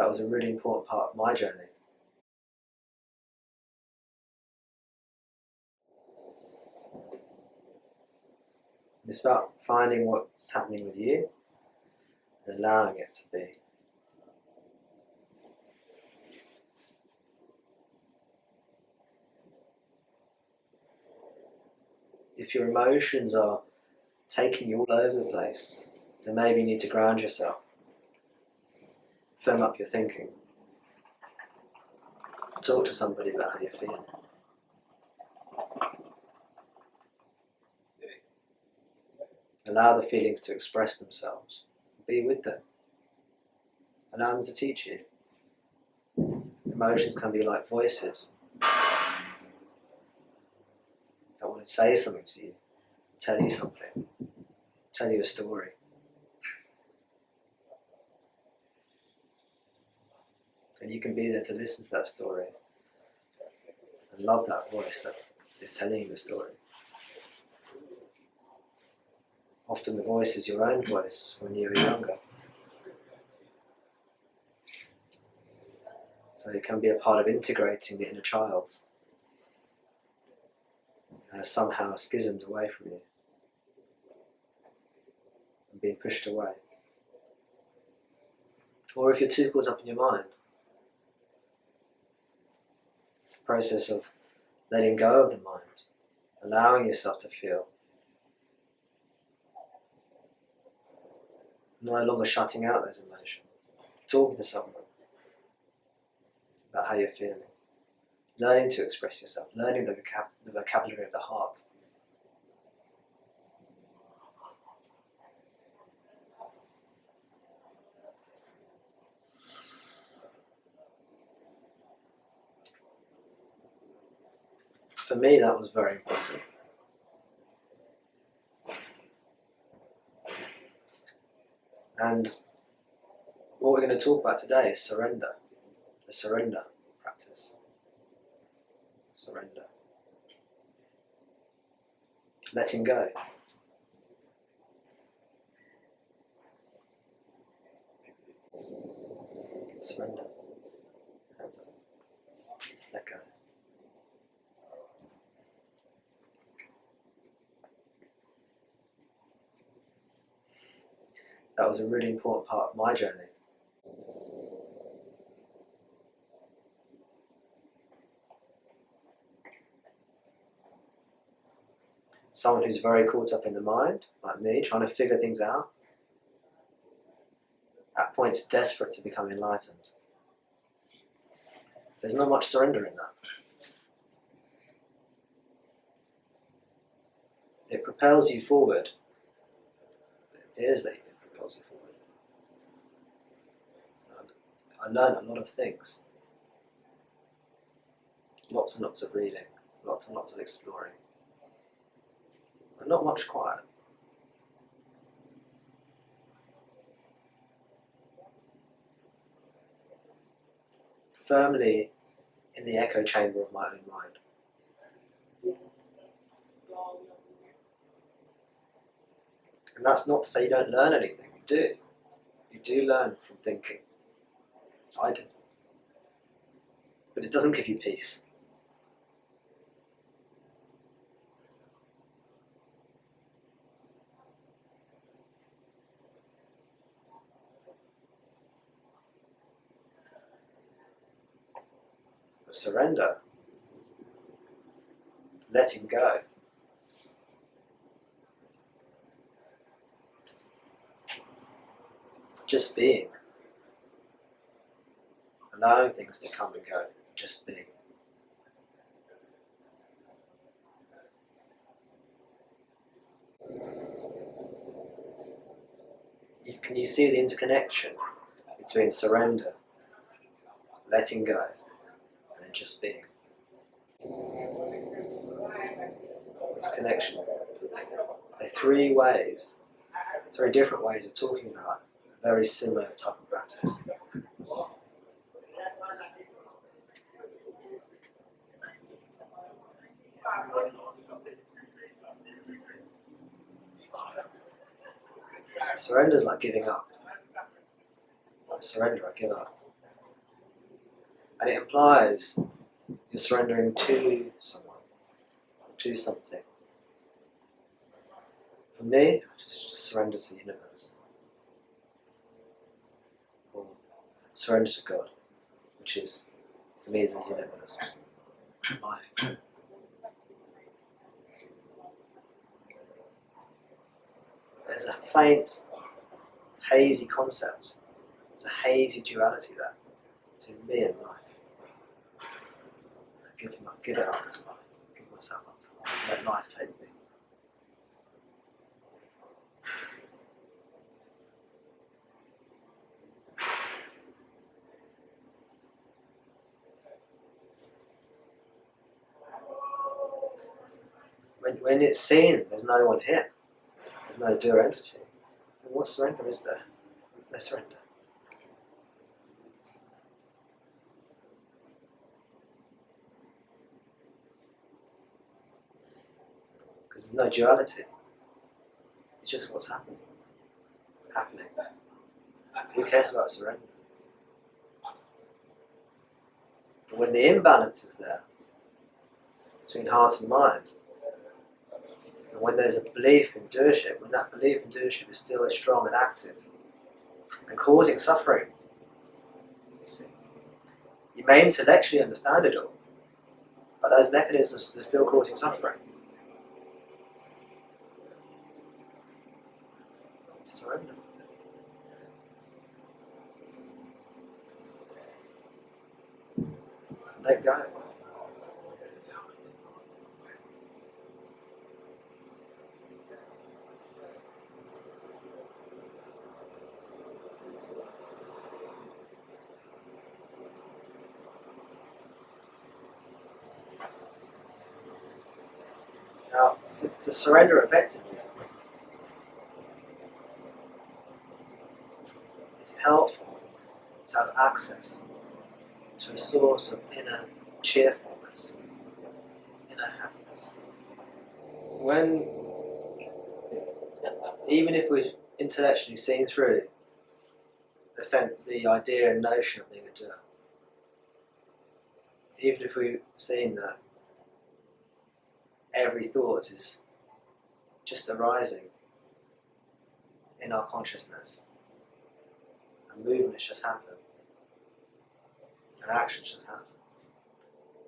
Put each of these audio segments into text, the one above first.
That was a really important part of my journey. It's about finding what's happening with you and allowing it to be. If your emotions are taking you all over the place, then maybe you need to ground yourself, firm up your thinking, talk to somebody about how you're feeling. Allow the feelings to express themselves. Be with them. Allow them to teach you. Emotions can be like voices that want to say something to you, tell you something, tell you a story. And you can be there to listen to that story and love that voice that is telling you the story. Often the voice is your own voice when you were younger. So it can be a part of integrating the inner child somehow schismed away from you and being pushed away. Or if you're too caught up in your mind, it's a process of letting go of the mind, allowing yourself to feel. No longer shutting out those emotions, talking to someone about how you're feeling, learning to express yourself, learning the vocabulary of the heart. For me, that was very important. And what we're going to talk about today is surrender, the surrender practice. Surrender. Letting go. Surrender. Hands up. Let go. That was a really important part of my journey. Someone who's very caught up in the mind, like me, trying to figure things out, at points desperate to become enlightened. There's not much surrender in that. It propels you forward. It appears that it propels you forward. And I learned a lot of things. Lots and lots of reading, lots and lots of exploring. And not much quiet. Firmly in the echo chamber of my own mind. And that's not to say you don't learn anything. You do. You do learn from thinking. I do. But it doesn't give you peace. But surrender, letting go, just being, allowing things to come and go, just being. Can you see the interconnection between surrender, letting go, and then just being? There's a connection. There are three different ways of talking about a very similar type of practice. Surrender is like giving up. I surrender, I give up. And it implies you're surrendering to someone, to something. For me, just surrender to the universe. Or surrender to God, which is, for me, the universe. Life. There's a faint, hazy concept. There's a hazy duality there between me and life. I give it up to life. Give myself up to life. Let life take me. When it's seen, there's no one here. There's no doer entity. And what surrender is there? There's no surrender. Because there's no duality. It's just what's happening. Who cares about surrender? But when the imbalance is there between heart and mind, and when there's a belief in doership, when that belief in doership is still strong and active and causing suffering, you may intellectually understand it all, but those mechanisms are still causing suffering. Surrender. Let go. Now, to surrender effectively, it's helpful to have access to a source of inner cheerfulness, inner happiness. Even if we've intellectually seen through the idea and notion of being a doer, even if we've seen that every thought is just arising in our consciousness, and movements just happen, and actions just happen.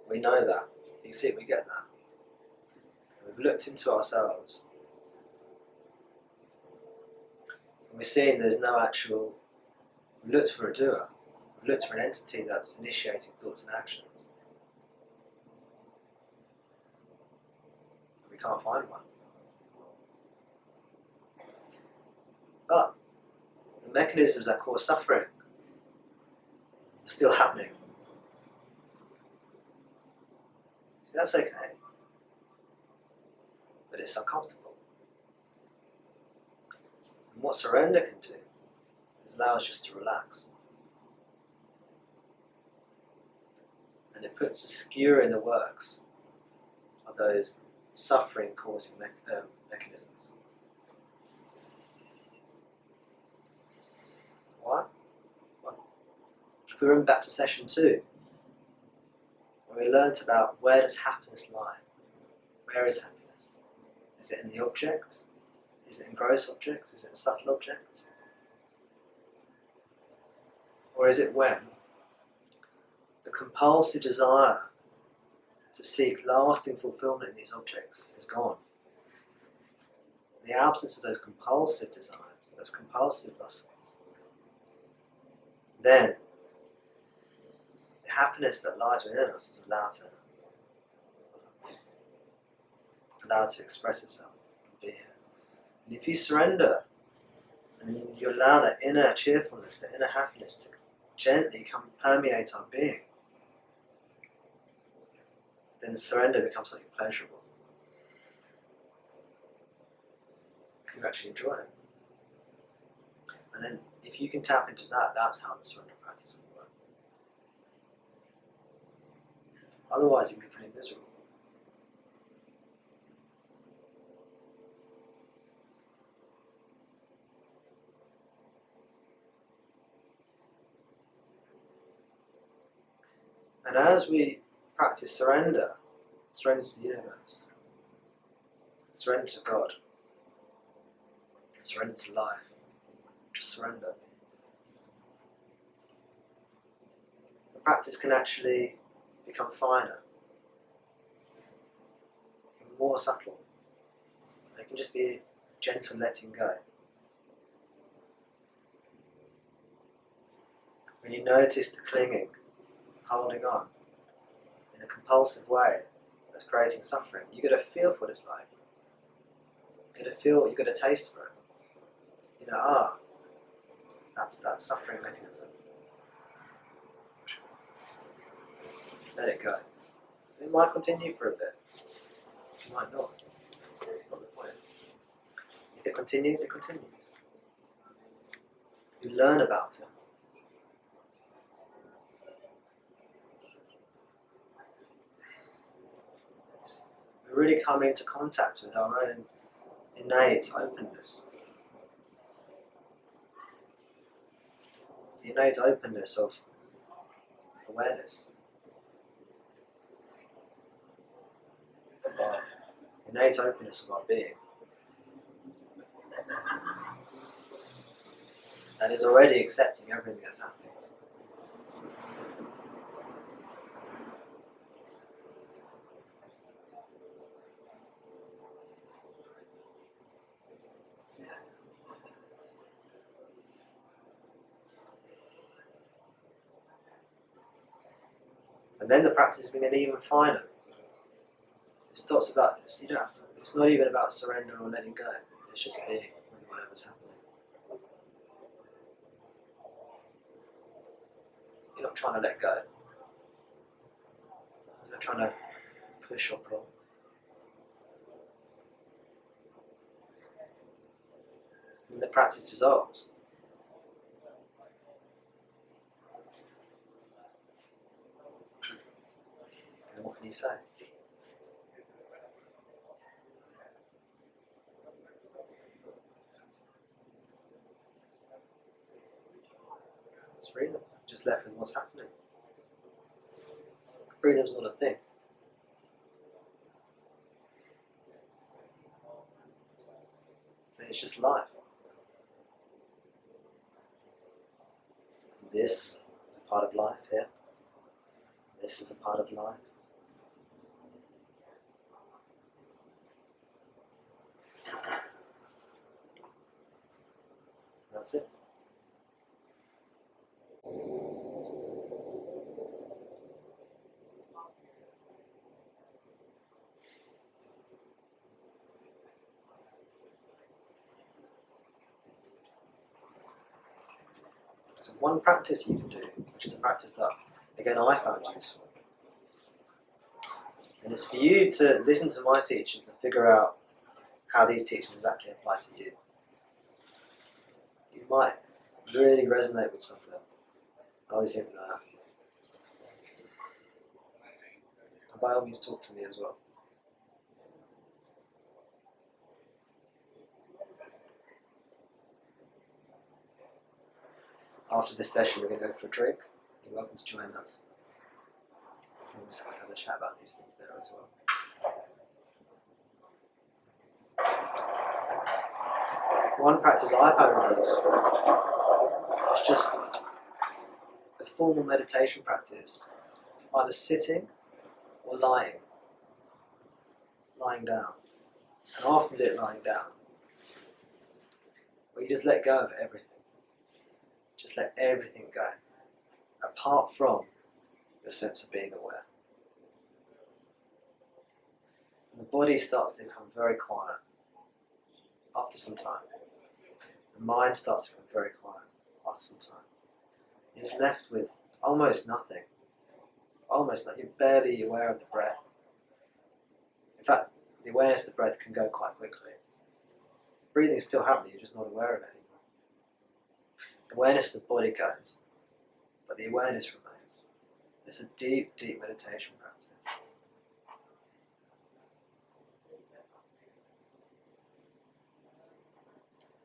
We know that. You see it, we get that. And we've looked into ourselves, and we're seeing there's no actual. We've looked for a doer. We've looked for an entity that's initiating thoughts and actions. We can't find one. But the mechanisms that cause suffering are still happening. So that's okay. But it's uncomfortable. And what surrender can do is allow us just to relax. And it puts a skewer in the works of those suffering-causing mechanisms. Why? Well, if we run back to session 2, where we learnt about where does happiness lie? Where is happiness? Is it in the objects? Is it in gross objects? Is it in subtle objects? Or is it when the compulsive desire to seek lasting fulfillment in these objects is gone? In the absence of those compulsive desires, those compulsive lustings, then the happiness that lies within us is allowed to express itself and be here. And if you surrender and you allow that inner cheerfulness, that inner happiness to gently come permeate our being, then surrender becomes something pleasurable. You can actually enjoy it. And then if you can tap into that, that's how the surrender practice will work. Otherwise it can be pretty miserable. And as we practice surrender to the universe, surrender to God, surrender to life, just surrender. The practice can actually become finer, more subtle. It can just be gentle letting go. When you notice the clinging, holding on, in a compulsive way that's creating suffering, you get a feel for what it's like. You get a taste for it. That's that suffering mechanism. Let it go. It might continue for a bit. It might not. It's not the point. If it continues, it continues. You learn about it. We really come into contact with our own innate openness. The innate openness of awareness. Of our innate openness of our being. That is already accepting everything that's happening. And then the practice is going to get even finer. It stops about this. You don't have to. It's not even about surrender or letting go. It's just being with whatever's happening. You're not trying to let go. You're not trying to push or pull. And the practice dissolves. And what can you say? It's freedom. Just left with what's happening. Freedom's not a thing. It's just life. This is a part of life here. This is a part of life. That's it. So one practice you can do, which is a practice that, again, I found useful, and it's for you to listen to my teachings and figure out how these teachings exactly apply to you. You might really resonate with something. I always think that. And by all means, talk to me as well. After this session, we're going to go for a drink. You're welcome to join us. We can always have a chat about these things there as well. One practice I found really useful was just a formal meditation practice, either sitting or lying down. And I often do it lying down, where you just let go of everything. Just let everything go, apart from your sense of being aware. And the body starts to become very quiet after some time. The mind starts to become very quiet after some time. You're just left with almost nothing. Almost nothing. You're barely aware of the breath. In fact, the awareness of the breath can go quite quickly. Breathing's still happening, you're just not aware of it anymore. The awareness of the body goes, but the awareness remains. It's a deep, deep meditation practice.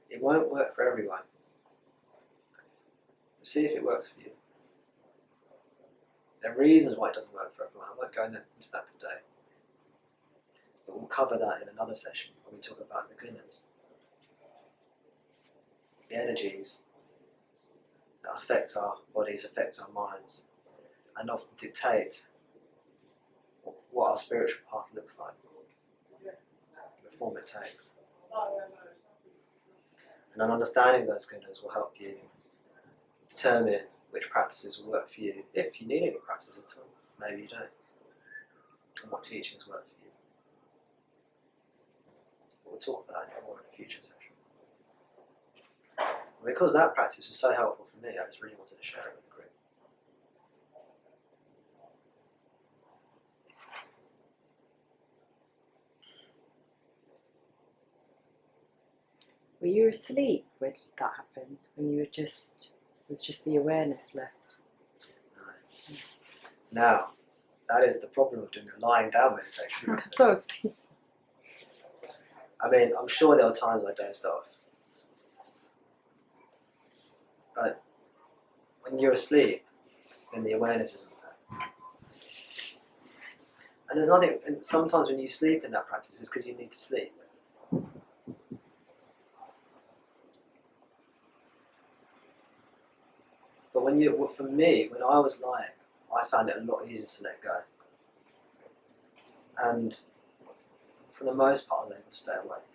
It won't work for everyone. See if it works for you. There are reasons why it doesn't work for everyone. I won't go into that today. But we'll cover that in another session when we talk about the gunas. The energies that affect our bodies, affect our minds, and often dictate what our spiritual path looks like, the form it takes. And an understanding of those gunas will help you determine which practices will work for you, if you need any practice at all. Maybe you don't. And what teachings work for you. We'll talk about that more in a future session. And because that practice was so helpful for me, I just really wanted to share it with the group. Were you asleep when that happened? When you were was just the awareness left? No. Now, that is the problem of doing a lying down meditation. That's what I was thinking. I mean, I'm sure there are times I dozed off. But when you're asleep, then the awareness isn't there. And there's nothing, and sometimes when you sleep in that practice, it's because you need to sleep. But for me, when I was lying, I found it a lot easier to let go. And for the most part, I was able to stay awake.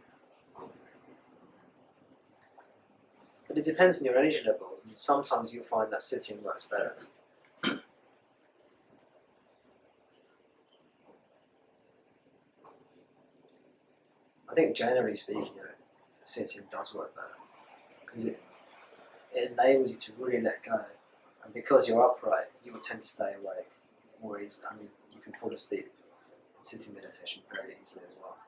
But it depends on your energy levels, and sometimes you'll find that sitting works better. I think generally speaking, sitting does work better, because it enables you to really let go, and because you're upright, you will tend to stay awake more easily. I mean, you can fall asleep in sitting meditation very easily as well.